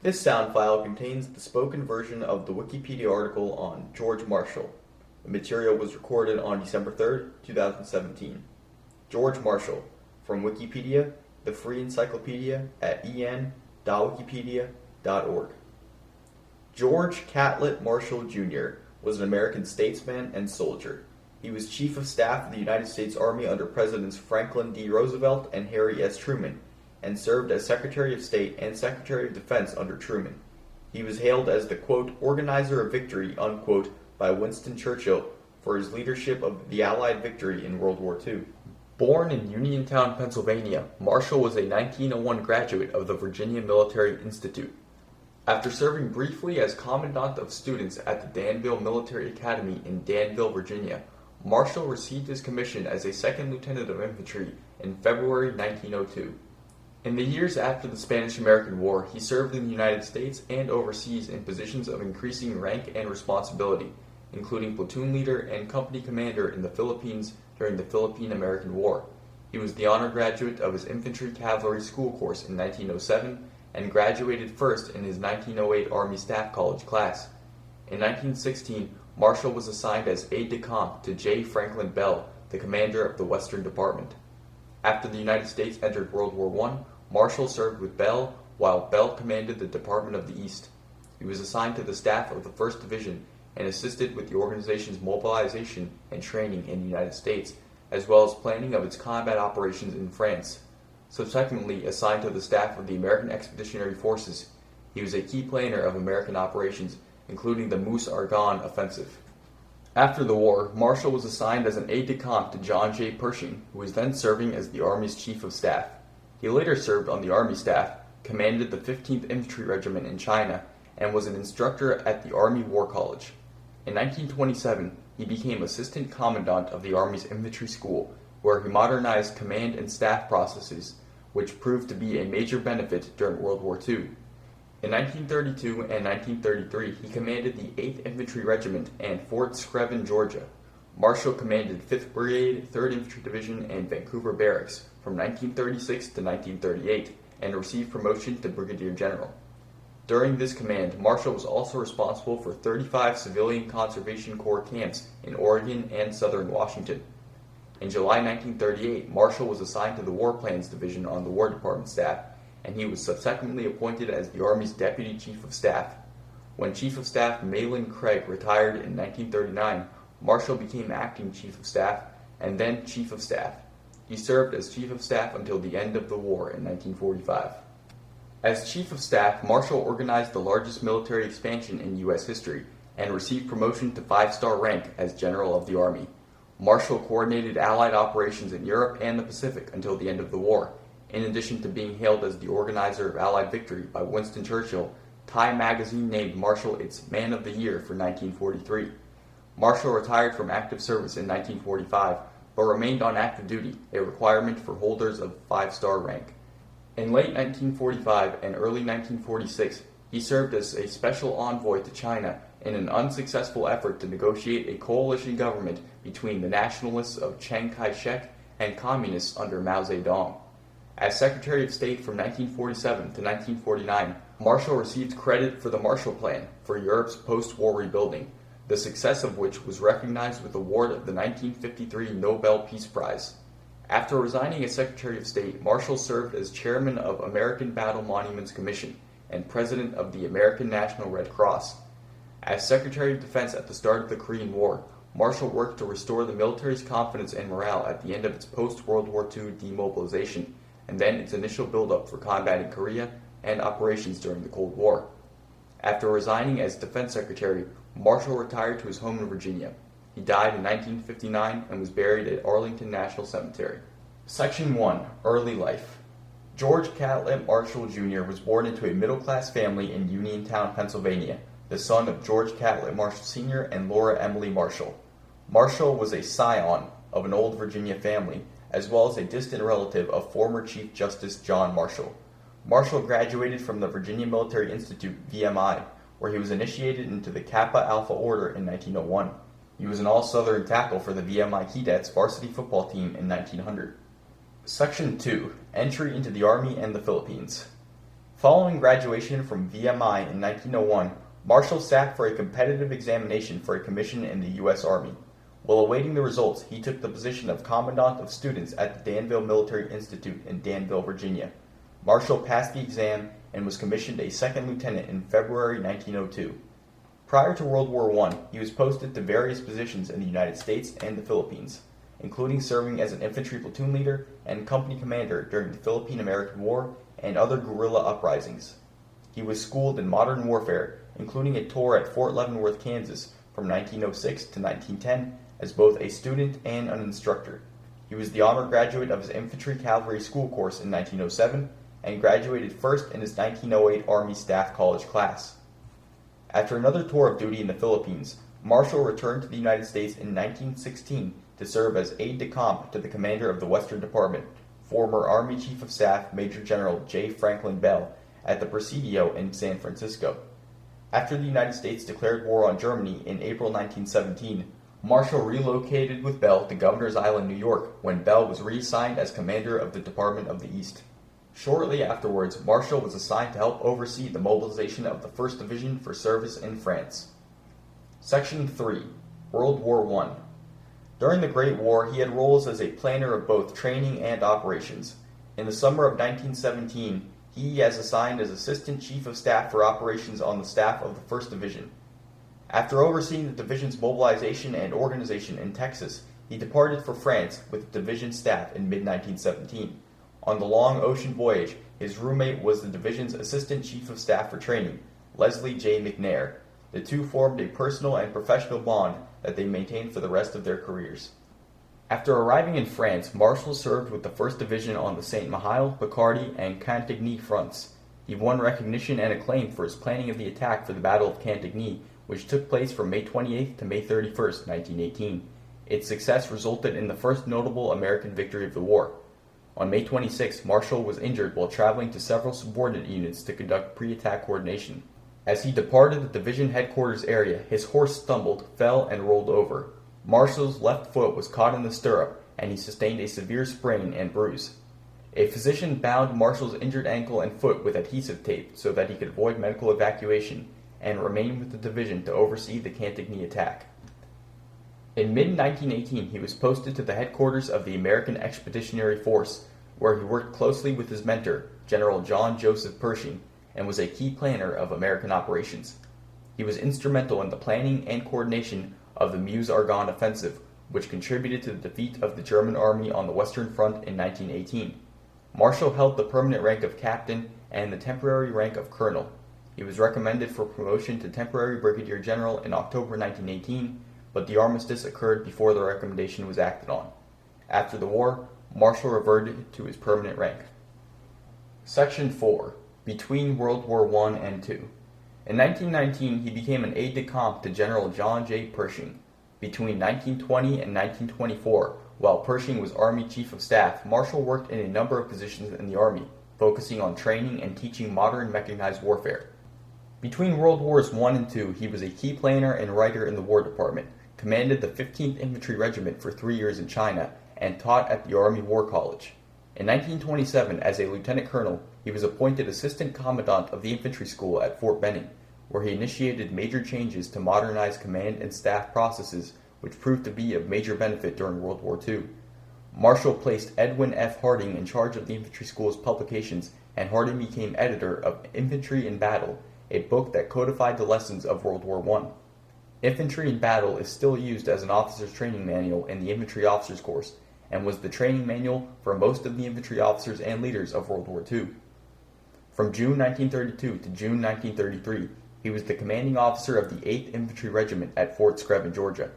This sound file contains the spoken version of the Wikipedia article on George Marshall. The material was recorded on December 3rd, 2017. George Marshall, from Wikipedia, the free encyclopedia at en.wikipedia.org. George Catlett Marshall, Jr. was an American statesman and soldier. He was Chief of Staff of the United States Army under Presidents Franklin D. Roosevelt and Harry S. Truman, and served as Secretary of State and Secretary of Defense under Truman. He was hailed as the, quote, organizer of victory, unquote, by Winston Churchill for his leadership of the Allied victory in World War II. Born in Uniontown, Pennsylvania, Marshall was a 1901 graduate of the Virginia Military Institute. After serving briefly as Commandant of Students at the Danville Military Academy in Danville, Virginia, Marshall received his commission as a second lieutenant of infantry in February 1902. In the years after the Spanish-American War, he served in the United States and overseas in positions of increasing rank and responsibility, including platoon leader and company commander in the Philippines during the Philippine-American War. He was the honor graduate of his infantry cavalry school course in 1907 and graduated first in his 1908 Army Staff College class. In 1916, Marshall was assigned as aide-de-camp to J. Franklin Bell, the commander of the Western Department. After the United States entered World War I, Marshall served with Bell while Bell commanded the Department of the East. He was assigned to the staff of the 1st Division and assisted with the organization's mobilization and training in the United States, as well as planning of its combat operations in France. Subsequently assigned to the staff of the American Expeditionary Forces, he was a key planner of American operations, including the Meuse-Argonne offensive. After the war, Marshall was assigned as an aide-de-camp to John J. Pershing, who was then serving as the Army's Chief of Staff. He later served on the Army staff, commanded the 15th Infantry Regiment in China, and was an instructor at the Army War College. In 1927, he became Assistant Commandant of the Army's Infantry School, where he modernized command and staff processes, which proved to be a major benefit during World War II. In 1932 and 1933, he commanded the 8th Infantry Regiment and Fort Screven, Georgia. Marshall commanded 5th Brigade, 3rd Infantry Division, and Vancouver Barracks from 1936 to 1938, and received promotion to Brigadier General. During this command, Marshall was also responsible for 35 Civilian Conservation Corps camps in Oregon and southern Washington. In July 1938, Marshall was assigned to the War Plans Division on the War Department staff, and he was subsequently appointed as the Army's Deputy Chief of Staff. When Chief of Staff Mahlon Craig retired in 1939, Marshall became Acting Chief of Staff and then Chief of Staff. He served as Chief of Staff until the end of the war in 1945. As Chief of Staff, Marshall organized the largest military expansion in U.S. history and received promotion to 5-star rank as General of the Army. Marshall coordinated Allied operations in Europe and the Pacific until the end of the war. In addition to being hailed as the organizer of Allied victory by Winston Churchill, Time magazine named Marshall its Man of the Year for 1943. Marshall retired from active service in 1945, but remained on active duty, a requirement for holders of 5-star rank. In late 1945 and early 1946, he served as a special envoy to China in an unsuccessful effort to negotiate a coalition government between the nationalists of Chiang Kai-shek and communists under Mao Zedong. As Secretary of State from 1947 to 1949, Marshall received credit for the Marshall Plan for Europe's post-war rebuilding, the success of which was recognized with the award of the 1953 Nobel Peace Prize. After resigning as Secretary of State, Marshall served as Chairman of American Battle Monuments Commission and President of the American National Red Cross. As Secretary of Defense at the start of the Korean War, Marshall worked to restore the military's confidence and morale at the end of its post-World War II demobilization, and then its initial buildup for combating Korea and operations during the Cold War. After resigning as Defense Secretary, Marshall retired to his home in Virginia. He died in 1959 and was buried at Arlington National Cemetery. Section 1. Early Life. George Catlett Marshall, Jr. was born into a middle-class family in Uniontown, Pennsylvania, the son of George Catlett Marshall Sr. and Laura Emily Marshall. Marshall was a scion of an old Virginia family, as well as a distant relative of former Chief Justice John Marshall. Marshall graduated from the Virginia Military Institute, VMI, where he was initiated into the Kappa Alpha Order in 1901. He was an all-Southern tackle for the VMI Keydets varsity football team in 1900. Section 2. Entry into the Army and the Philippines. Following graduation from VMI in 1901, Marshall sat for a competitive examination for a commission in the U.S. Army. While awaiting the results, he took the position of Commandant of Students at the Danville Military Institute in Danville, Virginia. Marshall passed the exam and was commissioned a second lieutenant in February 1902. Prior to World War I, he was posted to various positions in the United States and the Philippines, including serving as an infantry platoon leader and company commander during the Philippine-American War and other guerrilla uprisings. He was schooled in modern warfare, including a tour at Fort Leavenworth, Kansas from 1906 to 1910 as both a student and an instructor. He was the honor graduate of his infantry cavalry school course in 1907 and graduated first in his 1908 Army Staff College class. After another tour of duty in the Philippines, Marshall returned to the United States in 1916 to serve as aide-de-camp to the commander of the Western Department, former Army Chief of Staff Major General J. Franklin Bell, at the Presidio in San Francisco. After the United States declared war on Germany in April 1917, Marshall relocated with Bell to Governor's Island, New York, when Bell was reassigned as commander of the Department of the East. Shortly afterwards, Marshall was assigned to help oversee the mobilization of the 1st Division for service in France. Section 3. World War I. During the Great War, he had roles as a planner of both training and operations. In the summer of 1917, he was assigned as Assistant Chief of Staff for Operations on the staff of the 1st Division. After overseeing the division's mobilization and organization in Texas, he departed for France with the division staff in mid-1917. On the long ocean voyage, his roommate was the division's Assistant Chief of Staff for Training, Leslie J. McNair. The two formed a personal and professional bond that they maintained for the rest of their careers. After arriving in France, Marshall served with the 1st Division on the Saint-Mihiel, Picardy, and Cantigny fronts. He won recognition and acclaim for his planning of the attack for the Battle of Cantigny, which took place from May 28 to May 31, 1918. Its success resulted in the first notable American victory of the war. On May 26, Marshall was injured while traveling to several subordinate units to conduct pre-attack coordination. As he departed the division headquarters area, his horse stumbled, fell, and rolled over. Marshall's left foot was caught in the stirrup, and he sustained a severe sprain and bruise. A physician bound Marshall's injured ankle and foot with adhesive tape so that he could avoid medical evacuation and remain with the division to oversee the Cantigny attack. In mid-1918, he was posted to the headquarters of the American Expeditionary Force, where he worked closely with his mentor, General John Joseph Pershing, and was a key planner of American operations. He was instrumental in the planning and coordination of the Meuse-Argonne offensive, which contributed to the defeat of the German army on the Western Front in 1918. Marshall held the permanent rank of captain and the temporary rank of colonel. He was recommended for promotion to temporary brigadier general in October 1918, but the armistice occurred before the recommendation was acted on. After the war, Marshall reverted to his permanent rank. Section 4. Between World War I and II. In 1919, he became an aide-de-camp to General John J. Pershing. Between 1920 and 1924, while Pershing was Army Chief of Staff, Marshall worked in a number of positions in the Army, focusing on training and teaching modern mechanized warfare. Between World Wars I and II, he was a key planner and writer in the War Department, commanded the 15th Infantry Regiment for 3 years in China, and taught at the Army War College. In 1927, as a lieutenant colonel, he was appointed assistant commandant of the infantry school at Fort Benning, where he initiated major changes to modernize command and staff processes, which proved to be of major benefit during World War II. Marshall placed Edwin F. Harding in charge of the infantry school's publications, and Harding became editor of Infantry in Battle, a book that codified the lessons of World War I. Infantry in Battle is still used as an officer's training manual in the infantry officers course, and was the training manual for most of the infantry officers and leaders of World War II. From June 1932 to June 1933, he was the commanding officer of the 8th Infantry Regiment at Fort Screven, Georgia.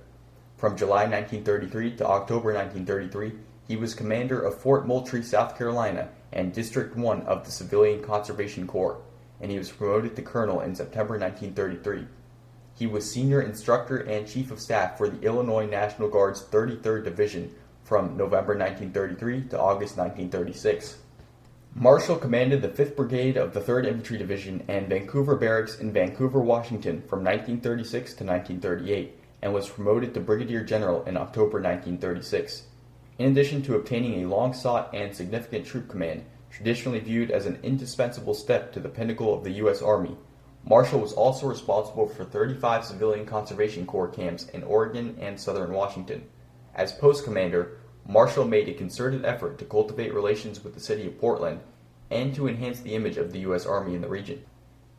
From July 1933 to October 1933, he was commander of Fort Moultrie, South Carolina, and District 1 of the Civilian Conservation Corps, and he was promoted to colonel in September 1933. He was senior instructor and chief of staff for the Illinois National Guard's 33rd Division from November 1933 to August 1936. Marshall commanded the 5th Brigade of the 3rd Infantry Division and Vancouver Barracks in Vancouver, Washington from 1936 to 1938, and was promoted to Brigadier General in October 1936. In addition to obtaining a long-sought and significant troop command, traditionally viewed as an indispensable step to the pinnacle of the U.S. Army. Marshall was also responsible for 35 civilian conservation corps camps in Oregon and southern Washington. As post commander, Marshall made a concerted effort to cultivate relations with the city of Portland and to enhance the image of the U.S. Army in the region.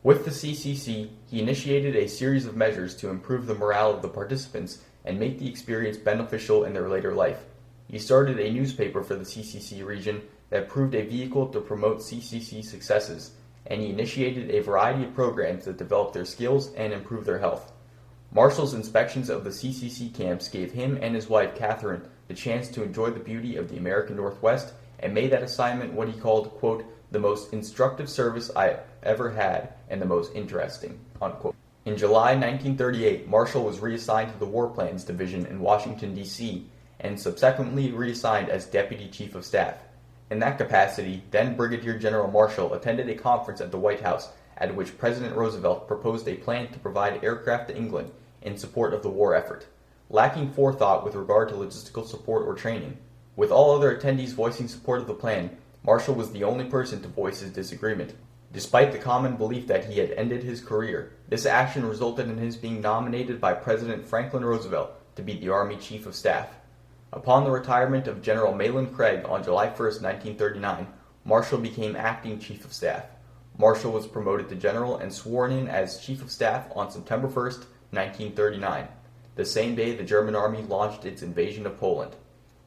With the CCC, he initiated a series of measures to improve the morale of the participants and make the experience beneficial in their later life. He started a newspaper for the CCC region that proved a vehicle to promote CCC successes, and he initiated a variety of programs that developed their skills and improved their health. Marshall's inspections of the CCC camps gave him and his wife, Catherine, the chance to enjoy the beauty of the American Northwest and made that assignment what he called, quote, the most instructive service I ever had and the most interesting, unquote. In July 1938, Marshall was reassigned to the War Plans Division in Washington, D.C., and subsequently reassigned as Deputy Chief of Staff. In that capacity, then Brigadier General Marshall attended a conference at the White House at which President Roosevelt proposed a plan to provide aircraft to England in support of the war effort, lacking forethought with regard to logistical support or training. With all other attendees voicing support of the plan, Marshall was the only person to voice his disagreement. Despite the common belief that he had ended his career, this action resulted in his being nominated by President Franklin Roosevelt to be the Army Chief of Staff. Upon the retirement of General Mahlon Craig on July 1, 1939, Marshall became acting Chief of Staff. Marshall was promoted to General and sworn in as Chief of Staff on September 1, 1939, the same day the German Army launched its invasion of Poland.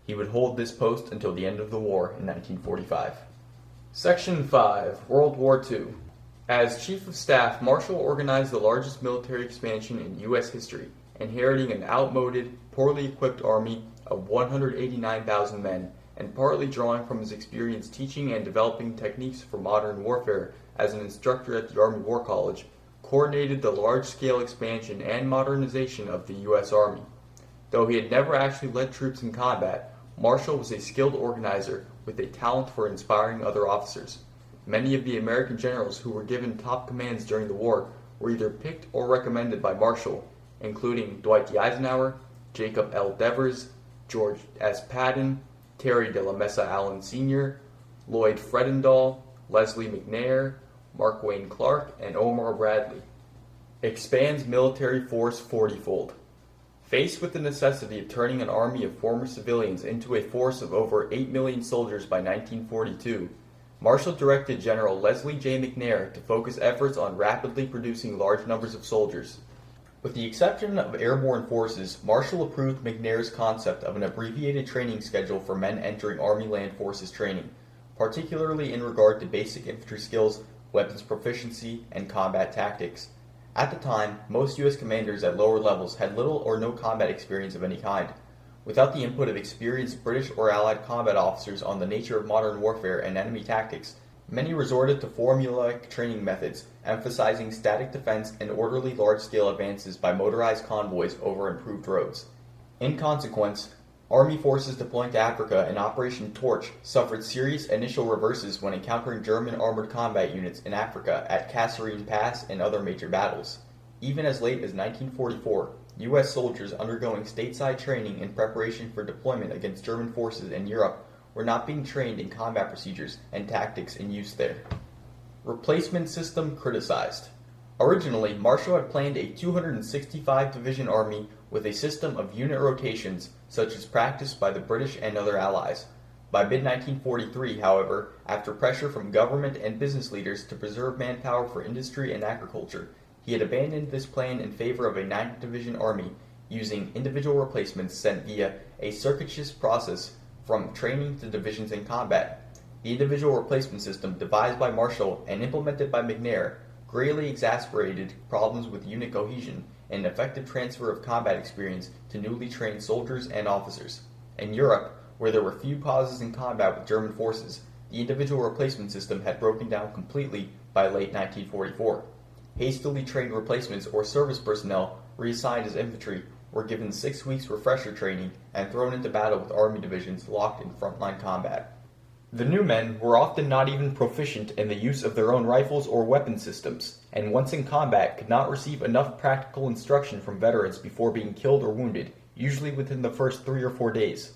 He would hold this post until the end of the war in 1945. Section 5, World War II. As Chief of Staff, Marshall organized the largest military expansion in U.S. history, inheriting an outmoded, poorly equipped army of 189,000 men, and partly drawing from his experience teaching and developing techniques for modern warfare as an instructor at the Army War College, coordinated the large-scale expansion and modernization of the U.S. Army. Though he had never actually led troops in combat, Marshall was a skilled organizer with a talent for inspiring other officers. Many of the American generals who were given top commands during the war were either picked or recommended by Marshall, including Dwight D. Eisenhower, Jacob L. Devers, George S. Patton, Terry de la Mesa Allen Sr., Lloyd Fredendall, Leslie McNair, Mark Wayne Clark, and Omar Bradley. Expands military force 40-fold. Faced with the necessity of turning an army of former civilians into a force of over 8 million soldiers by 1942, Marshall directed General Leslie J. McNair to focus efforts on rapidly producing large numbers of soldiers. With the exception of airborne forces, Marshall approved McNair's concept of an abbreviated training schedule for men entering Army Land Forces training, particularly in regard to basic infantry skills, weapons proficiency, and combat tactics. At the time, most U.S. commanders at lower levels had little or no combat experience of any kind. Without the input of experienced British or Allied combat officers on the nature of modern warfare and enemy tactics, many resorted to formulaic training methods, emphasizing static defense and orderly large-scale advances by motorized convoys over improved roads. In consequence, Army forces deploying to Africa in Operation Torch suffered serious initial reverses when encountering German armored combat units in Africa at Kasserine Pass and other major battles. Even as late as 1944, U.S. soldiers undergoing stateside training in preparation for deployment against German forces in Europe were not being trained in combat procedures and tactics in use there. Replacement system criticized. Originally, Marshall had planned a 265-division army with a system of unit rotations such as practiced by the British and other allies. By mid-1943, however, after pressure from government and business leaders to preserve manpower for industry and agriculture, he had abandoned this plan in favor of a 9-division army using individual replacements sent via a circuitous process from training to divisions in combat. The individual replacement system, devised by Marshall and implemented by McNair, greatly exacerbated problems with unit cohesion and effective transfer of combat experience to newly trained soldiers and officers. In Europe, where there were few pauses in combat with German forces, the individual replacement system had broken down completely by late 1944. Hastily trained replacements or service personnel reassigned as infantry were given 6 weeks refresher training and thrown into battle with army divisions locked in frontline combat. The new men were often not even proficient in the use of their own rifles or weapon systems, and once in combat could not receive enough practical instruction from veterans before being killed or wounded, usually within the first 3 or 4 days.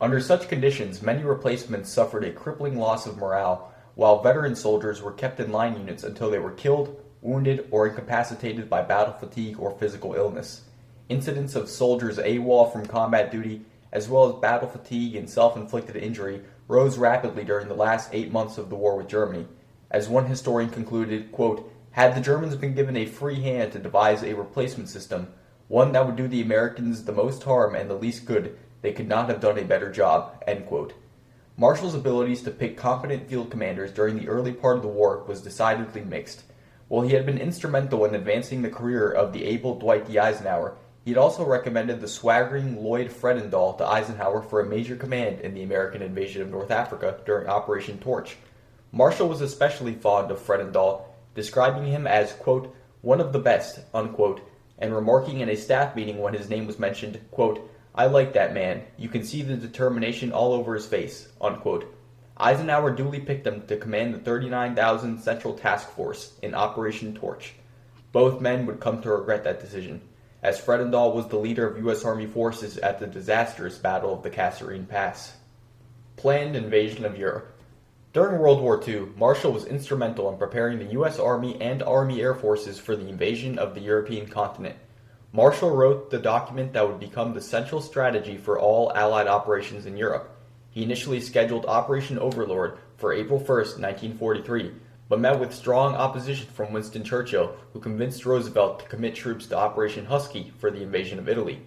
Under such conditions, many replacements suffered a crippling loss of morale, while veteran soldiers were kept in line units until they were killed, wounded, or incapacitated by battle fatigue or physical illness. Incidents of soldiers AWOL from combat duty, as well as battle fatigue and self-inflicted injury, rose rapidly during the last 8 months of the war with Germany. As one historian concluded, quote, "Had the Germans been given a free hand to devise a replacement system, one that would do the Americans the most harm and the least good, they could not have done a better job," end quote. Marshall's abilities to pick competent field commanders during the early part of the war was decidedly mixed. While he had been instrumental in advancing the career of the able Dwight D. Eisenhower, he had also recommended the swaggering Lloyd Fredendall to Eisenhower for a major command in the American invasion of North Africa during Operation Torch. Marshall was especially fond of Fredendall, describing him as, quote, "one of the best," unquote, and remarking in a staff meeting when his name was mentioned, quote, "I like that man. You can see the determination all over his face," unquote. Eisenhower duly picked him to command the 39,000 Central Task Force in Operation Torch. Both men would come to regret that decision, as Fredendall was the leader of U.S. Army forces at the disastrous Battle of the Kasserine Pass. Planned invasion of Europe. During World War II, Marshall was instrumental in preparing the U.S. Army and Army Air Forces for the invasion of the European continent. Marshall wrote the document that would become the central strategy for all Allied operations in Europe. He initially scheduled Operation Overlord for April 1, 1943, but met with strong opposition from Winston Churchill, who convinced Roosevelt to commit troops to Operation Husky for the invasion of Italy.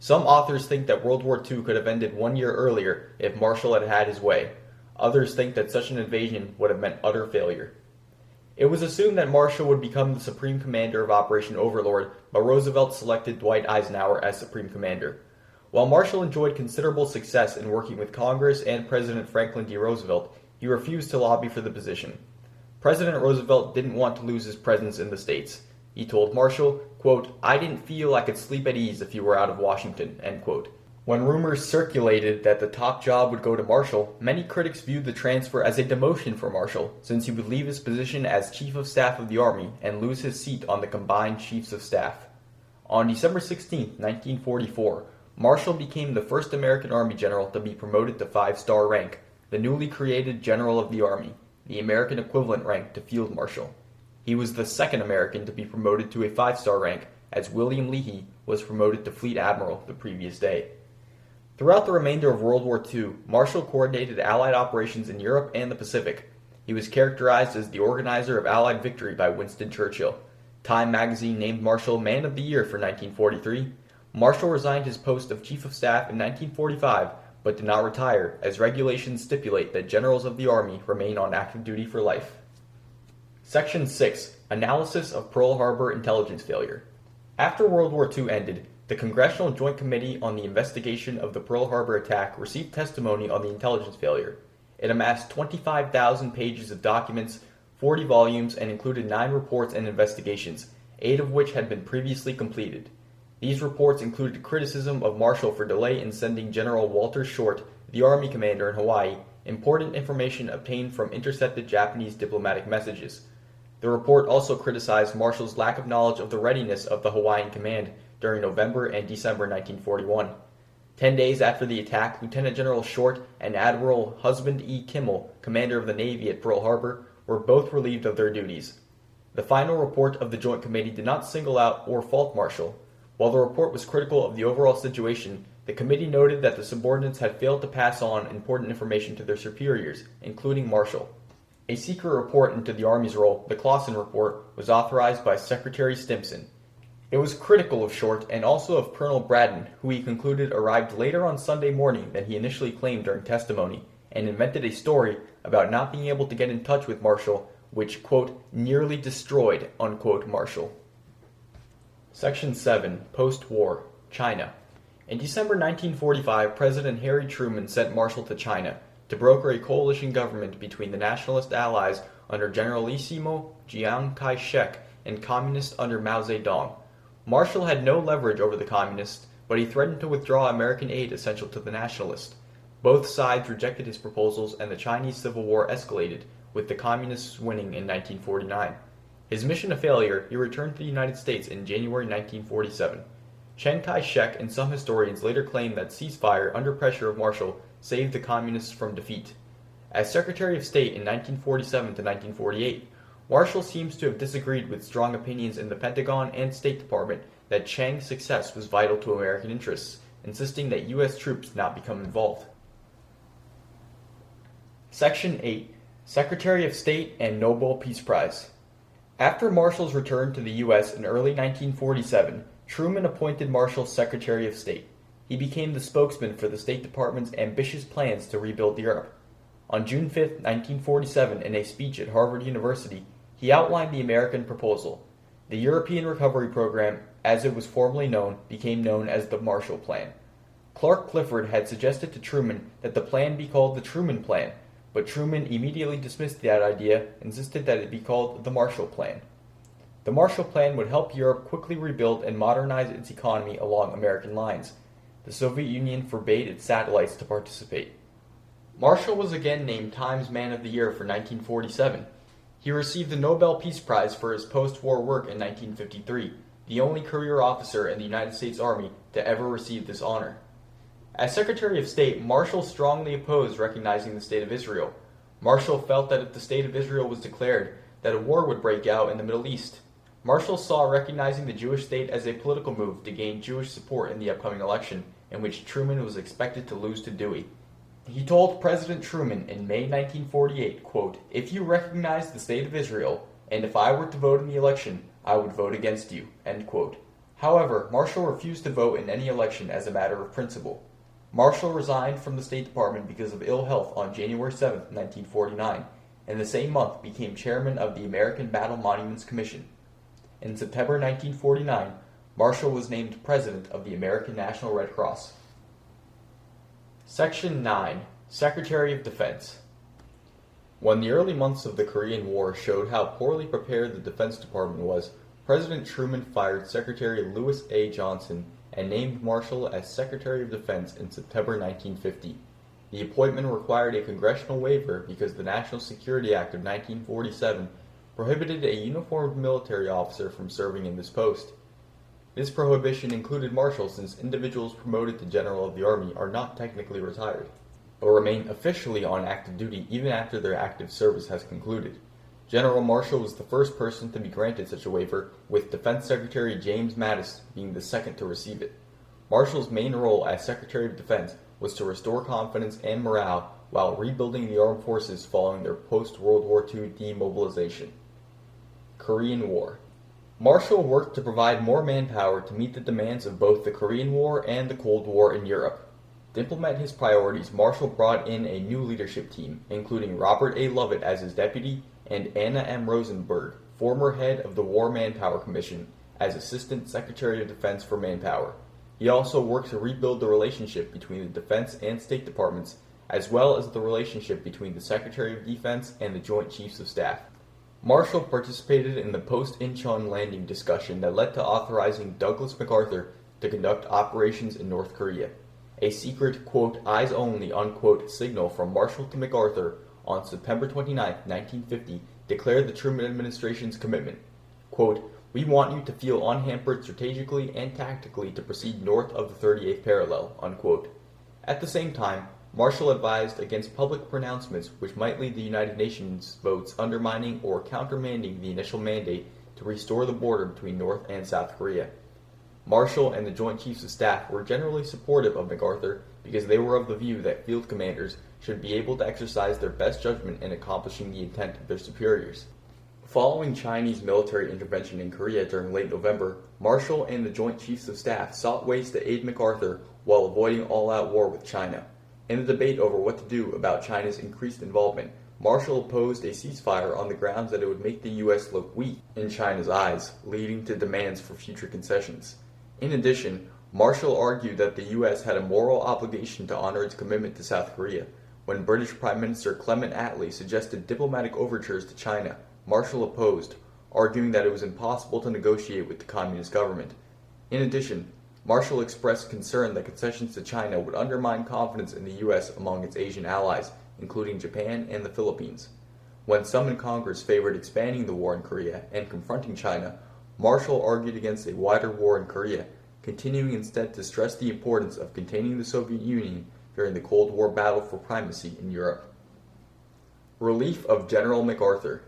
Some authors think that World War II could have ended 1 year earlier if Marshall had had his way. Others think that such an invasion would have meant utter failure. It was assumed that Marshall would become the Supreme Commander of Operation Overlord, but Roosevelt selected Dwight Eisenhower as Supreme Commander. While Marshall enjoyed considerable success in working with Congress and President Franklin D. Roosevelt, he refused to lobby for the position. President Roosevelt didn't want to lose his presence in the States. He told Marshall, quote, "I didn't feel I could sleep at ease if you were out of Washington," end quote. When rumors circulated that the top job would go to Marshall, many critics viewed the transfer as a demotion for Marshall, since he would leave his position as Chief of Staff of the Army and lose his seat on the combined Chiefs of Staff. On December 16, 1944, Marshall became the first American Army general to be promoted to 5-star rank, the newly created General of the Army, the American equivalent rank to Field Marshal. He was the second American to be promoted to a 5-star rank, as William Leahy was promoted to Fleet Admiral the previous day. Throughout the remainder of World War II, Marshall coordinated Allied operations in Europe and the Pacific. He was characterized as the organizer of Allied victory by Winston Churchill. Time magazine named Marshall Man of the Year for 1943. Marshall resigned his post of Chief of Staff in 1945, but did not retire, as regulations stipulate that generals of the Army remain on active duty for life. Section 6. Analysis of Pearl Harbor Intelligence Failure. After World War II ended, the Congressional Joint Committee on the Investigation of the Pearl Harbor Attack received testimony on the intelligence failure. It amassed 25,000 pages of documents, 40 volumes, and included 9 reports and investigations, 8 of which had been previously completed. These reports included criticism of Marshall for delay in sending General Walter Short, the Army commander in Hawaii, important information obtained from intercepted Japanese diplomatic messages. The report also criticized Marshall's lack of knowledge of the readiness of the Hawaiian Command during November and December 1941. 10 days after the attack, Lieutenant General Short and Admiral Husband E. Kimmel, commander of the Navy at Pearl Harbor, were both relieved of their duties. The final report of the Joint Committee did not single out or fault Marshall. While the report was critical of the overall situation, the committee noted that the subordinates had failed to pass on important information to their superiors, including Marshall. A secret report into the Army's role, the Clausen Report, was authorized by Secretary Stimson. It was critical of Short and also of Colonel Braddon, who he concluded arrived later on Sunday morning than he initially claimed during testimony, and invented a story about not being able to get in touch with Marshall, which, quote, nearly destroyed, unquote, Marshall. Section 7. Post-War. China. In December 1945, President Harry Truman sent Marshall to China to broker a coalition government between the Nationalist Allies under Generalissimo Chiang Kai-shek and Communists under Mao Zedong. Marshall had no leverage over the Communists, but he threatened to withdraw American aid essential to the Nationalists. Both sides rejected his proposals, and the Chinese Civil War escalated, with the Communists winning in 1949. His mission a failure, he returned to the United States in January 1947. Chiang Kai-shek and some historians later claimed that ceasefire under pressure of Marshall saved the Communists from defeat. As Secretary of State in 1947 to 1948, Marshall seems to have disagreed with strong opinions in the Pentagon and State Department that Chiang's success was vital to American interests, insisting that U.S. troops not become involved. Section 8. Secretary of State and Nobel Peace Prize. After Marshall's return to the U.S. in early 1947, Truman appointed Marshall Secretary of State. He became the spokesman for the State Department's ambitious plans to rebuild Europe. On June 5, 1947, in a speech at Harvard University, he outlined the American proposal. The European Recovery Program, as it was formerly known, became known as the Marshall Plan. Clark Clifford had suggested to Truman that the plan be called the Truman Plan, but Truman immediately dismissed that idea, insisted that it be called the Marshall Plan. The Marshall Plan would help Europe quickly rebuild and modernize its economy along American lines. The Soviet Union forbade its satellites to participate. Marshall was again named Times Man of the Year for 1947. He received the Nobel Peace Prize for his post-war work in 1953, the only career officer in the United States Army to ever receive this honor. As Secretary of State, Marshall strongly opposed recognizing the State of Israel. Marshall felt that if the State of Israel was declared, that a war would break out in the Middle East. Marshall saw recognizing the Jewish state as a political move to gain Jewish support in the upcoming election, in which Truman was expected to lose to Dewey. He told President Truman in May 1948, quote, "If you recognize the State of Israel, and if I were to vote in the election, I would vote against you," end quote. However, Marshall refused to vote in any election as a matter of principle. Marshall resigned from the State Department because of ill health on January 7, 1949, and the same month became chairman of the American Battle Monuments Commission. In September 1949, Marshall was named president of the American National Red Cross. Section 9. Secretary of Defense. When the early months of the Korean War showed how poorly prepared the Defense Department was, President Truman fired Secretary Lewis A. Johnson and named Marshall as Secretary of Defense in September 1950. The appointment required a congressional waiver because the National Security Act of 1947 prohibited a uniformed military officer from serving in this post. This prohibition included Marshall since individuals promoted to General of the Army are not technically retired, but remain officially on active duty even after their active service has concluded. General Marshall was the first person to be granted such a waiver, with Defense Secretary James Mattis being the second to receive it. Marshall's main role as Secretary of Defense was to restore confidence and morale while rebuilding the armed forces following their post-World War II demobilization. Korean War. Marshall worked to provide more manpower to meet the demands of both the Korean War and the Cold War in Europe. To implement his priorities, Marshall brought in a new leadership team, including Robert A. Lovett as his deputy and Anna M. Rosenberg, former head of the War Manpower Commission, as Assistant Secretary of Defense for Manpower. He also worked to rebuild the relationship between the Defense and State Departments, as well as the relationship between the Secretary of Defense and the Joint Chiefs of Staff. Marshall participated in the post-Incheon landing discussion that led to authorizing Douglas MacArthur to conduct operations in North Korea. A secret, quote, eyes-only, unquote, signal from Marshall to MacArthur on September 29, 1950, declared the Truman administration's commitment. Quote, "We want you to feel unhampered strategically and tactically to proceed north of the 38th parallel," unquote. At the same time, Marshall advised against public pronouncements which might lead the United Nations votes undermining or countermanding the initial mandate to restore the border between North and South Korea. Marshall and the Joint Chiefs of Staff were generally supportive of MacArthur because they were of the view that field commanders should be able to exercise their best judgment in accomplishing the intent of their superiors. Following Chinese military intervention in Korea during late November, Marshall and the Joint Chiefs of Staff sought ways to aid MacArthur while avoiding all-out war with China. In the debate over what to do about China's increased involvement, Marshall opposed a ceasefire on the grounds that it would make the U.S. look weak in China's eyes, leading to demands for future concessions. In addition, Marshall argued that the U.S. had a moral obligation to honor its commitment to South Korea. When British Prime Minister Clement Attlee suggested diplomatic overtures to China, Marshall opposed, arguing that it was impossible to negotiate with the communist government. In addition, Marshall expressed concern that concessions to China would undermine confidence in the U.S. among its Asian allies, including Japan and the Philippines. When some in Congress favored expanding the war in Korea and confronting China, Marshall argued against a wider war in Korea, continuing instead to stress the importance of containing the Soviet Union during the Cold War battle for primacy in Europe. Relief of General MacArthur.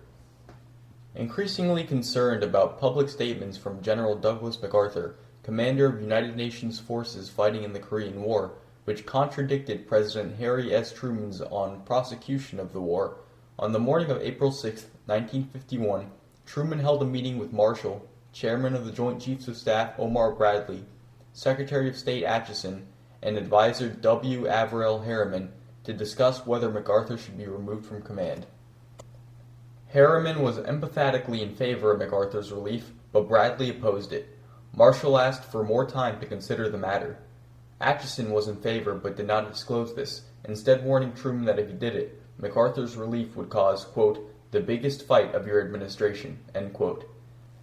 Increasingly concerned about public statements from General Douglas MacArthur, commander of United Nations forces fighting in the Korean War, which contradicted President Harry S. Truman's on prosecution of the war, on the morning of April 6, 1951, Truman held a meeting with Marshall, Chairman of the Joint Chiefs of Staff Omar Bradley, Secretary of State Atchison, and Advisor W. Averell Harriman to discuss whether MacArthur should be removed from command. Harriman was empathetically in favor of MacArthur's relief, but Bradley opposed it. Marshall asked for more time to consider the matter. Atchison was in favor but did not disclose this, instead warning Truman that if he did it, MacArthur's relief would cause, quote, the biggest fight of your administration, end quote.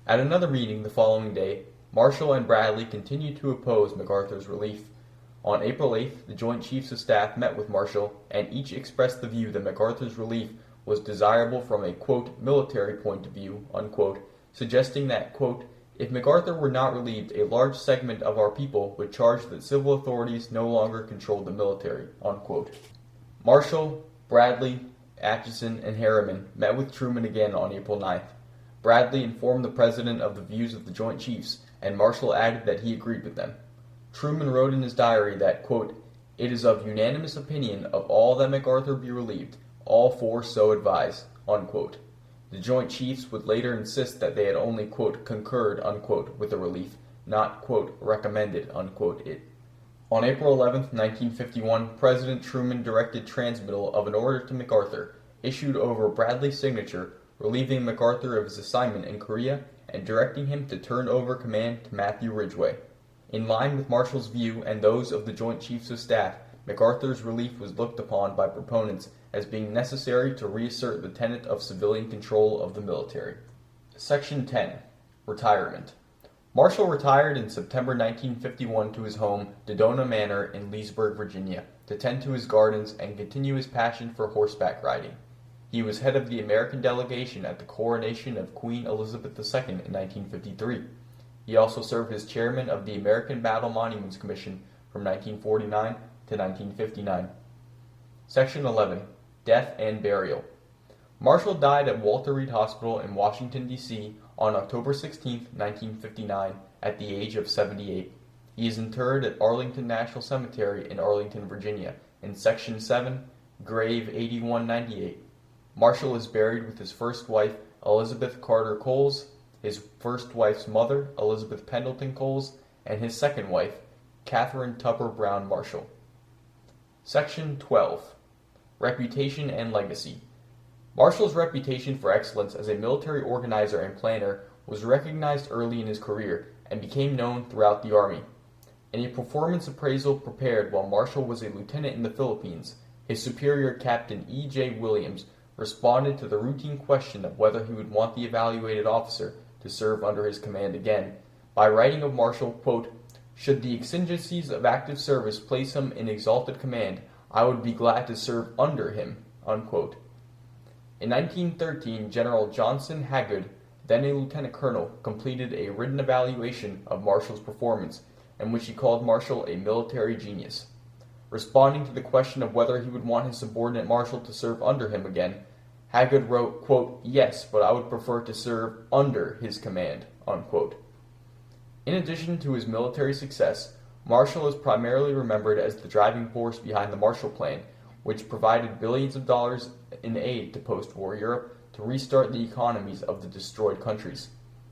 At another meeting the following day, Marshall and Bradley continued to oppose MacArthur's relief. On April 8th, the Joint Chiefs of Staff met with Marshall, and each expressed the view that MacArthur's relief was desirable from a, quote, military point of view, unquote, suggesting that, quote, if MacArthur were not relieved, a large segment of our people would charge that civil authorities no longer controlled the military, unquote. Marshall, Bradley, Atchison, and Harriman met with Truman again on April 9th. Bradley informed the President of the views of the Joint Chiefs, and Marshall added that he agreed with them. Truman wrote in his diary that, quote, it is of unanimous opinion of all that MacArthur be relieved, all four so advise, unquote. The Joint Chiefs would later insist that they had only, quote, concurred, unquote, with the relief, not, quote, recommended, unquote, it. On April 11, 1951, President Truman directed transmittal of an order to MacArthur, issued over Bradley's signature, relieving MacArthur of his assignment in Korea and directing him to turn over command to Matthew Ridgway. In line with Marshall's view and those of the Joint Chiefs of Staff, MacArthur's relief was looked upon by proponents as being necessary to reassert the tenet of civilian control of the military. Section 10. Retirement. Marshall retired in September 1951 to his home, Dodona Manor in Leesburg, Virginia, to tend to his gardens and continue his passion for horseback riding. He was head of the American delegation at the coronation of Queen Elizabeth II in 1953. He also served as chairman of the American Battle Monuments Commission from 1949 to 1959. Section 11. Death and Burial. Marshall died at Walter Reed Hospital in Washington, D.C. on October 16, 1959, at the age of 78. He is interred at Arlington National Cemetery in Arlington, Virginia, in Section 7, Grave 8198. Marshall is buried with his first wife, Elizabeth Carter Coles, his first wife's mother, Elizabeth Pendleton Coles, and his second wife, Catherine Tupper Brown Marshall. Section 12. Reputation and Legacy. Marshall's reputation for excellence as a military organizer and planner was recognized early in his career and became known throughout the Army. In a performance appraisal prepared while Marshall was a lieutenant in the Philippines, his superior, Captain E.J. Williams, responded to the routine question of whether he would want the evaluated officer to serve under his command again by writing of Marshall, quote, should the exigencies of active service place him in exalted command, I would be glad to serve under him, unquote. In 1913, General Johnson Hagood, then a lieutenant colonel, completed a written evaluation of Marshall's performance, in which he called Marshall a military genius. Responding to the question of whether he would want his subordinate Marshall to serve under him again, Hagood wrote, quote, yes, but I would prefer to serve under his command, unquote. In addition to his military success, Marshall is primarily remembered as the driving force behind the Marshall Plan, which provided billions of dollars in aid to post-war Europe to restart the economies of the destroyed countries.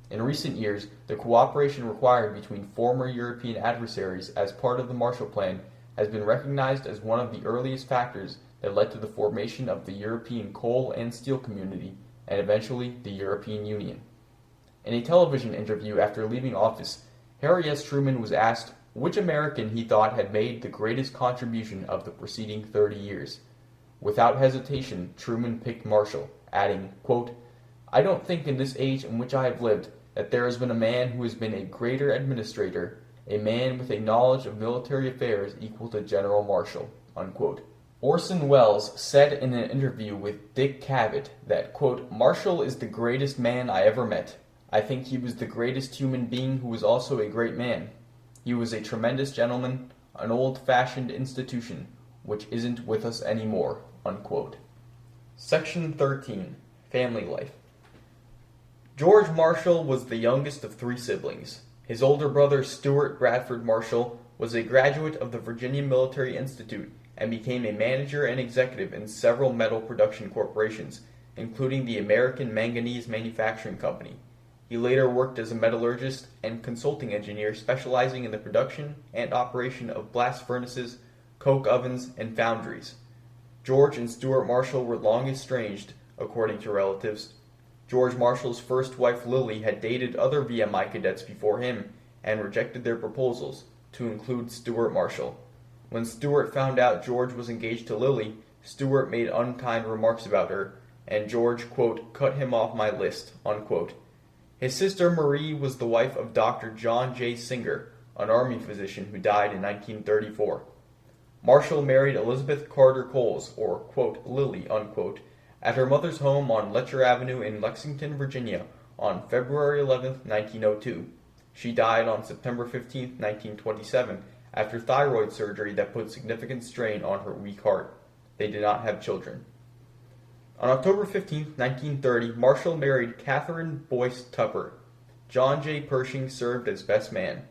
In recent years, the cooperation required between former European adversaries as part of the Marshall Plan has been recognized as one of the earliest factors that led to the formation of the European Coal and Steel Community and eventually the European Union. In a television interview after leaving office, Harry S. Truman was asked which American he thought had made the greatest contribution of the preceding 30 years. Without hesitation, Truman picked Marshall, adding, quote, I don't think in this age in which I have lived that there has been a man who has been a greater administrator, a man with a knowledge of military affairs equal to General Marshall, unquote. Orson Welles said in an interview with Dick Cavett that, quote, Marshall is the greatest man I ever met. I think he was the greatest human being who was also a great man. He was a tremendous gentleman, an old-fashioned institution, which isn't with us anymore, unquote. Section 13. Family Life. George Marshall was the youngest of three siblings. His older brother, Stuart Bradford Marshall, was a graduate of the Virginia Military Institute and became a manager and executive in several metal production corporations, including the American Manganese Manufacturing Company. He later worked as a metallurgist and consulting engineer specializing in the production and operation of blast furnaces, coke ovens, and foundries. George and Stuart Marshall were long estranged, according to relatives. George Marshall's first wife Lily had dated other VMI cadets before him and rejected their proposals, to include Stuart Marshall. When Stuart found out George was engaged to Lily, Stuart made unkind remarks about her, and George, quote, cut him off my list, unquote. His sister Marie was the wife of Dr. John J. Singer, an Army physician who died in 1934. Marshall married Elizabeth Carter Coles, or, quote, Lily, unquote, at her mother's home on Letcher Avenue in Lexington, Virginia, on February 11, 1902. She died on September 15, 1927, after thyroid surgery that put significant strain on her weak heart. They did not have children. On October 15, 1930, Marshall married Catherine Boyce Tupper. John J. Pershing served as best man.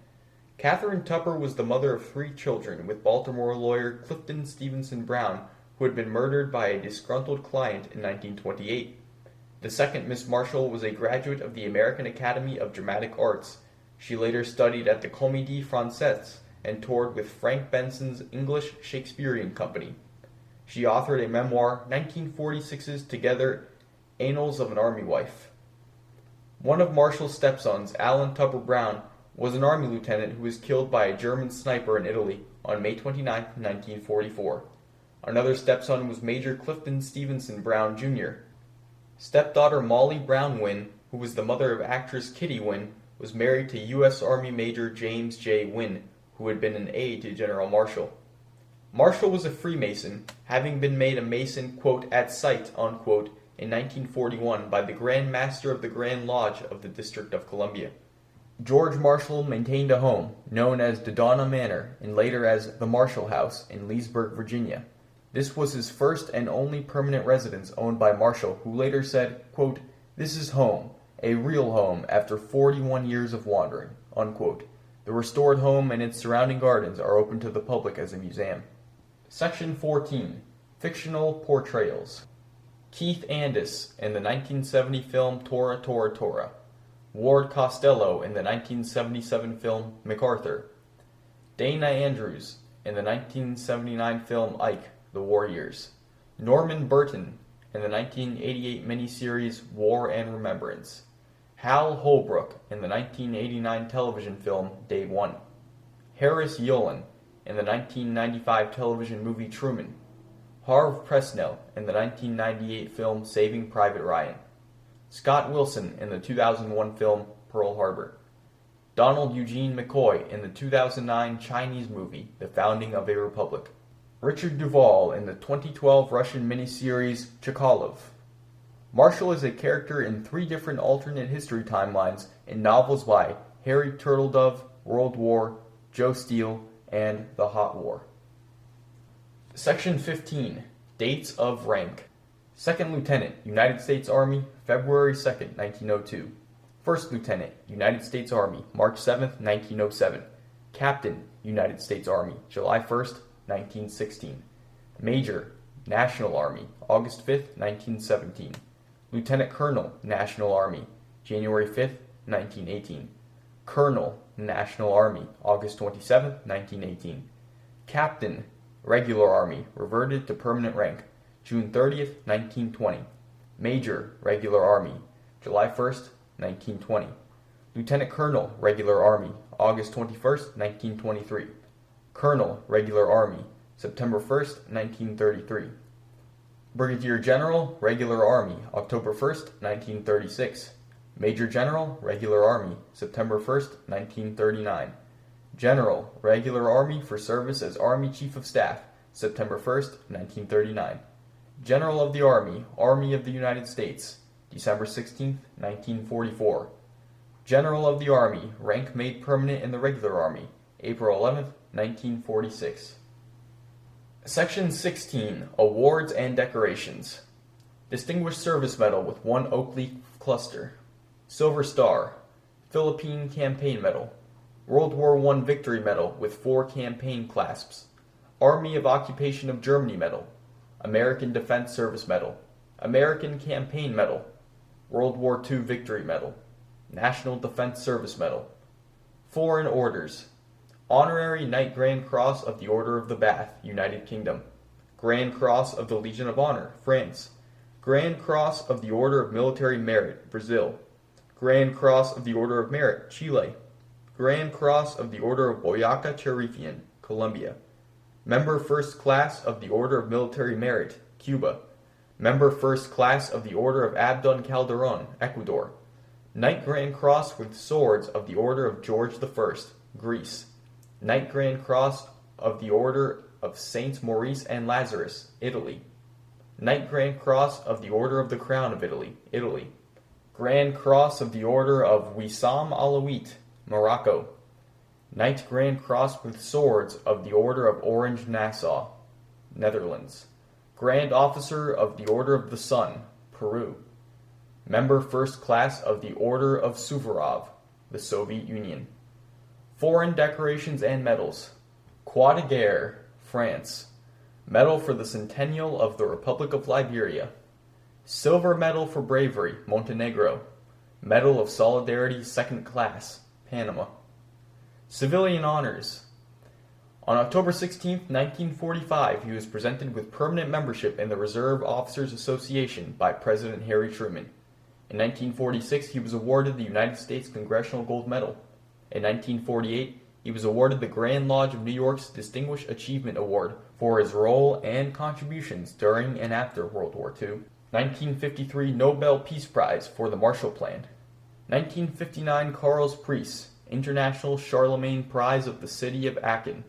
Catherine Tupper was the mother of three children with Baltimore lawyer Clifton Stevenson Brown, who had been murdered by a disgruntled client in 1928. The second Miss Marshall was a graduate of the American Academy of Dramatic Arts. She later studied at the Comédie Française and toured with Frank Benson's English Shakespearean Company. She authored a memoir, 1946's Together, Annals of an Army Wife. One of Marshall's stepsons, Alan Tupper Brown, was an Army lieutenant who was killed by a German sniper in Italy on May 29, 1944. Another stepson was Major Clifton Stevenson Brown, Jr. Stepdaughter Molly Brown Wynn, who was the mother of actress Kitty Wynn, was married to U.S. Army Major James J. Wynn, who had been an aide to General Marshall. Marshall was a Freemason, having been made a Mason, quote, at sight, unquote, in 1941 by the Grand Master of the Grand Lodge of the District of Columbia. George Marshall maintained a home, known as Dodona Manor, and later as the Marshall House, in Leesburg, Virginia. This was his first and only permanent residence owned by Marshall, who later said, quote, this is home, a real home after 41 years of wandering, unquote. The restored home and its surrounding gardens are open to the public as a museum. Section 14. Fictional Portrayals. Keith Andis in the 1970 film Tora Tora Tora. Ward Costello in the 1977 film MacArthur. Dana Andrews in the 1979 film Ike, The War Years. Norman Burton in the 1988 miniseries War and Remembrance. Hal Holbrook in the 1989 television film Day One. Harris Yulin in the 1995 television movie Truman. Harve Presnell in the 1998 film Saving Private Ryan. Scott Wilson in the 2001 film Pearl Harbor. Donald Eugene McCoy in the 2009 Chinese movie The Founding of a Republic. Richard Duvall in the 2012 Russian miniseries Chekhalov. Marshall is a character in three different alternate history timelines in novels by Harry Turtledove, World War, Joe Steele, and The Hot War. Section 15. Dates of rank. Second Lieutenant, United States Army, February 2, 1902. First Lieutenant, United States Army, March 7, 1907. Captain, United States Army, July 1, 1916. Major, National Army, August 5, 1917. Lieutenant Colonel, National Army, January 5, 1918. Colonel, National Army, August 27, 1918. Captain, Regular Army, reverted to permanent rank, June 30, 1920. Major, Regular Army, July 1, 1920. Lieutenant Colonel, Regular Army, August 21, 1923. Colonel, Regular Army, September 1, 1933. Brigadier General, Regular Army, October 1, 1936. Major General, Regular Army, September 1, 1939. General, Regular Army for service as Army Chief of Staff, September 1, 1939. General of the Army, Army of the United States, December 16, 1944. General of the Army, rank made permanent in the Regular Army, April 11, 1946. Section 16. Awards and Decorations. Distinguished Service Medal with 1 oak leaf cluster. Silver Star. Philippine Campaign Medal. World War I Victory Medal with 4 campaign clasps. Army of Occupation of Germany Medal. American Defense Service Medal. American Campaign Medal. World War II Victory Medal. National Defense Service Medal. Foreign Orders. Honorary Knight Grand Cross of the Order of the Bath, United Kingdom. Grand Cross of the Legion of Honor, France. Grand Cross of the Order of Military Merit, Brazil. Grand Cross of the Order of Merit, Chile. Grand Cross of the Order of Boyaca Charifian, Colombia. Member First Class of the Order of Military Merit, Cuba. Member First Class of the Order of Abdon Calderon, Ecuador. Knight Grand Cross with Swords of the Order of George I, Greece. Knight Grand Cross of the Order of Saints Maurice and Lazarus, Italy. Knight Grand Cross of the Order of the Crown of Italy, Italy. Grand Cross of the Order of Wissam Alawite, Morocco. Knight Grand Cross with Swords of the Order of Orange Nassau, Netherlands. Grand Officer of the Order of the Sun, Peru. Member First Class of the Order of Suvorov, the Soviet Union. Foreign Decorations and Medals. Croix de Guerre, France. Medal for the Centennial of the Republic of Liberia. Silver Medal for Bravery, Montenegro. Medal of Solidarity, Second Class, Panama. Civilian Honors. On October 16, 1945, he was presented with permanent membership in the Reserve Officers Association by President Harry Truman. In 1946, he was awarded the United States Congressional Gold Medal. In 1948, he was awarded the Grand Lodge of New York's Distinguished Achievement Award for his role and contributions during and after World War II. 1953 Nobel Peace Prize for the Marshall Plan. 1959 Karl's Prize, International Charlemagne Prize of the City of Aachen.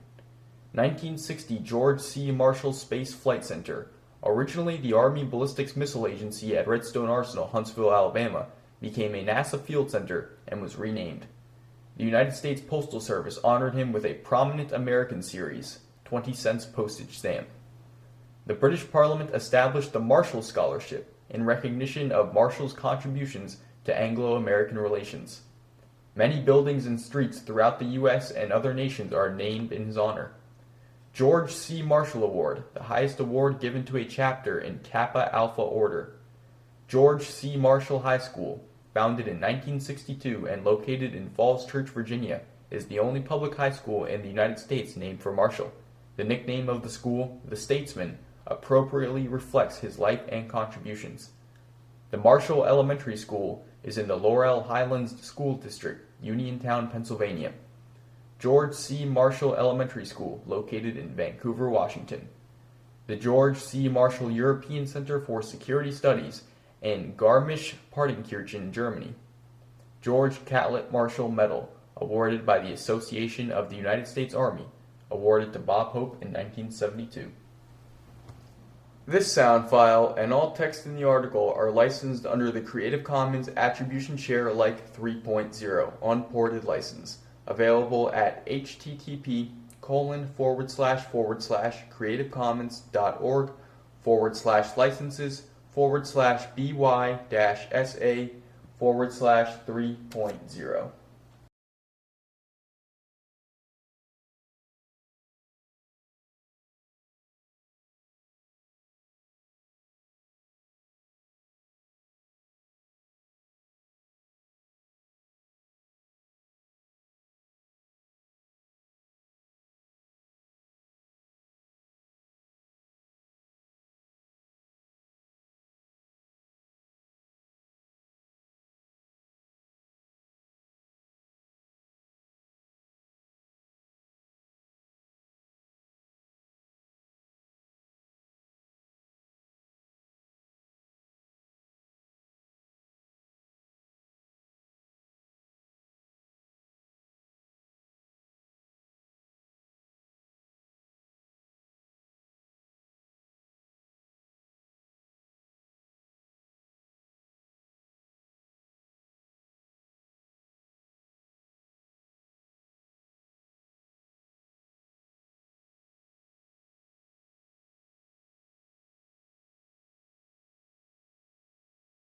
1960 George C. Marshall Space Flight Center, originally the Army Ballistics Missile Agency at Redstone Arsenal, Huntsville, Alabama, became a NASA field center and was renamed. The United States Postal Service honored him with a Prominent American Series, 20-cent postage stamp. The British Parliament established the Marshall Scholarship in recognition of Marshall's contributions to Anglo-American relations. Many buildings and streets throughout the U.S. and other nations are named in his honor. George C. Marshall Award, the highest award given to a chapter in Kappa Alpha Order. George C. Marshall High School, founded in 1962 and located in Falls Church, Virginia, is the only public high school in the United States named for Marshall. The nickname of the school, the Statesman, appropriately reflects his life and contributions. The Marshall Elementary School is in the Laurel Highlands School District, Uniontown, Pennsylvania. George C. Marshall Elementary School, located in Vancouver, Washington. The George C. Marshall European Center for Security Studies in Garmisch-Partenkirchen, Germany. George Catlett Marshall Medal, awarded by the Association of the United States Army, awarded to Bob Hope in 1972. This sound file and all text in the article are licensed under the Creative Commons Attribution Share Alike 3.0 unported license, available at http://creativecommons.org/licenses/by-sa/3.0.